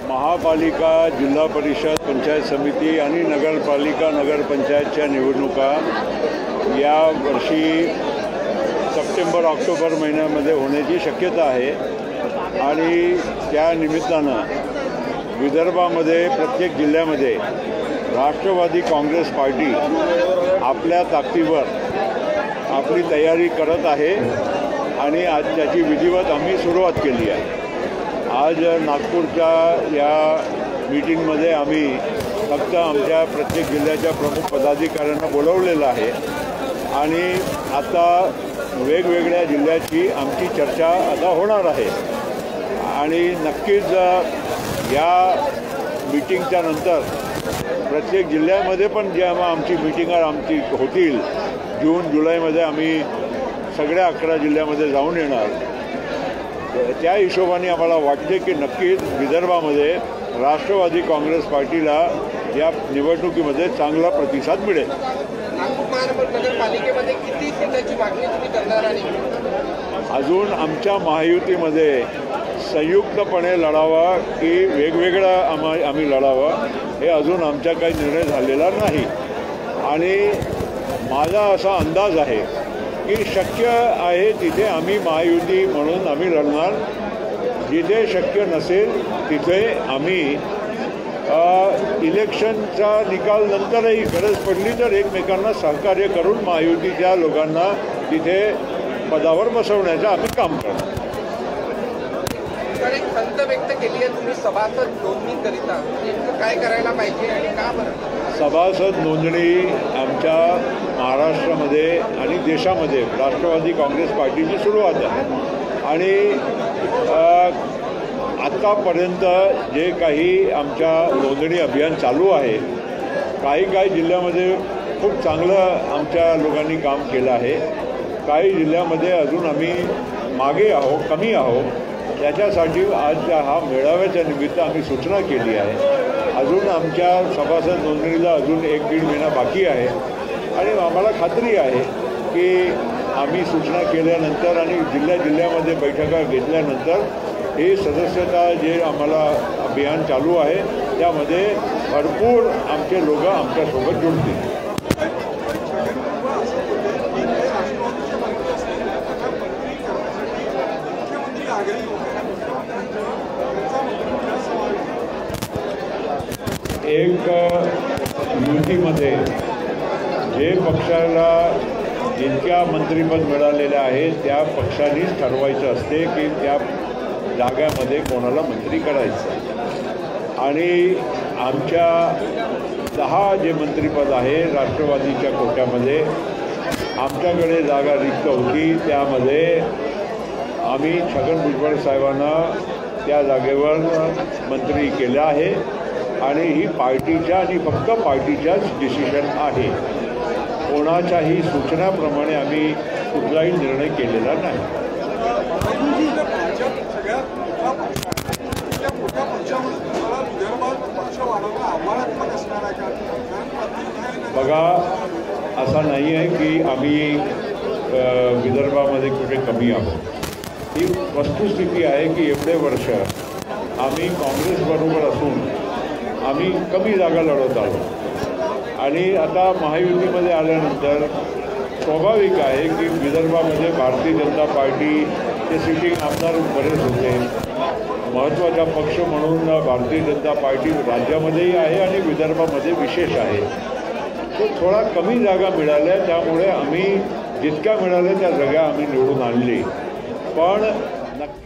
महापालिका, जिल्हा परिषद, पंचायत समिती आणि नगरपालिका, नगरपंचायतच्या निवडणुका या वर्षी सप्टेंबर-ऑक्टोबर महिन्यामध्ये होण्याची शक्यता आहे आणि त्या निमित्तानं विदर्भामध्ये प्रत्येक जिल्ह्यामध्ये राष्ट्रवादी काँग्रेस पार्टी आपल्या ताकदीवर आपली तयारी करत आहे आणि आज त्याची विधिवत आम्ही सुरुवात केली आहे। आज नागपूरच्या या मीटिंगमध्ये आम्ही फक्त आमच्या प्रत्येक जिल्ह्याच्या प्रमुख पदाधिकाऱ्यांना बोलवलेलं आहे आणि आता वेगवेगळ्या जिल्ह्याची आमची चर्चा आता होणार आहे आणि नक्कीच या मीटिंगच्या नंतर प्रत्येक जिल्ह्यामध्ये पण जेव्हा आमची मीटिंग आमची होतील जून-जुलैमध्ये आम्ही सगळ्या 11 जिल्ह्यामध्ये जाऊन येणार। त्या हिशोबाने आम्हाला वाटते की नक्कीच विदर्भामध्ये राष्ट्रवादी काँग्रेस पार्टीला या निवडणुकीमध्ये चांगला प्रतिसाद मिळेल। नगरपालिकेमध्ये किती सीटांची मागणी तुम्ही करणार आणि अजून आमच्या महायुतीमध्ये संयुक्तपणे लढावा की वेगवेगळा आम्ही लढावा हे अजून आमचा काही निर्णय झालेला नाही आणि माझा असा अंदाज आहे की शक्य आहे तिथे आम्ही महायुती म्हणून आम्ही लढणार, जिथे शक्य नसेल तिथे आम्ही इलेक्शनचा निकाल नंतरही गरज पडली तर एकमेकांना सहकार्य करून महायुतीच्या लोकांना तिथे पदावर बसवण्याचं आम्ही काम करणार। एक खंत व्यक्त केली आहे तुम्ही सभासद नोंदणीकरिता काय करायला पाहिजे आणि का बरं? सभासद नोंदणी आमच्या महाराष्ट्रामध्ये आणि देशामध्ये राष्ट्रवादी काँग्रेस पार्टीची सुरुवात आहे आणि आत्तापर्यंत जे काही आमच्या नोंदणी अभियान चालू आहे, काही जिल्ह्यामध्ये खूप चांगलं आमच्या लोकांनी काम केलं आहे, काही जिल्ह्यामध्ये अजून आम्ही मागे आहोत, कमी आहोत। त्याच्यासाठी आज हा मेळाव्याच्या निमित्त आम्ही सूचना केली आहे। अजून आमच्या सभासद नोंदणीला अजून 1-1.5 महिना बाकी आहे आणि आम्हाला खात्री आहे की आम्ही सूचना केल्यानंतर आणि जिल्ह्यामध्ये बैठका घेतल्यानंतर हे सदस्यता जे आम्हाला अभियान चालू आहे त्यामध्ये भरपूर आमचे लोक आमच्यासोबत जुळतील। एक युतीमध्ये जे पक्षाला जितक्या मंत्रिपद मिळालेलं आहे त्या पक्षानेच ठरवायचं असते की त्या जागामध्ये कोणाला मंत्री करायचं आणि आमच्या 10 जे मंत्रिपद आहे राष्ट्रवादीच्या कोट्यामध्ये आमच्याकडे जागा रिक्त होती, त्यामध्ये आम्ही छगन भुजबळ साहेबांना त्या जागेवर मंत्री केलं आहे आणि ही पार्टीच्या आणि फक्त पार्टीच्याच डिसिजन आहे। कोणाच्याही सूचनाप्रमाणे आम्ही कुठलाही निर्णय केलेला नाही। बघा, असं नाही आहे की आम्ही विदर्भामध्ये कुठे कमी आहोत। ही वस्तुस्थिती आहे की एवढे वर्ष आम्ही काँग्रेसबरोबर असून आम्ही कमी जागा लढवत आहोत आणि आता महायुतीमध्ये आल्यानंतर स्वाभाविक आहे की विदर्भामध्ये भारतीय जनता पार्टीचे सिटिंग आमदार बरेच होते, महत्त्वाचा पक्ष म्हणून भारतीय जनता पार्टी राज्यामध्येही आहे आणि विदर्भामध्ये विशेष आहे। तो थोडा कमी जागा मिळाल्या, त्यामुळे आम्ही जितक्या मिळाल्या त्या जागा आम्ही निवडून आणली, पण नक्की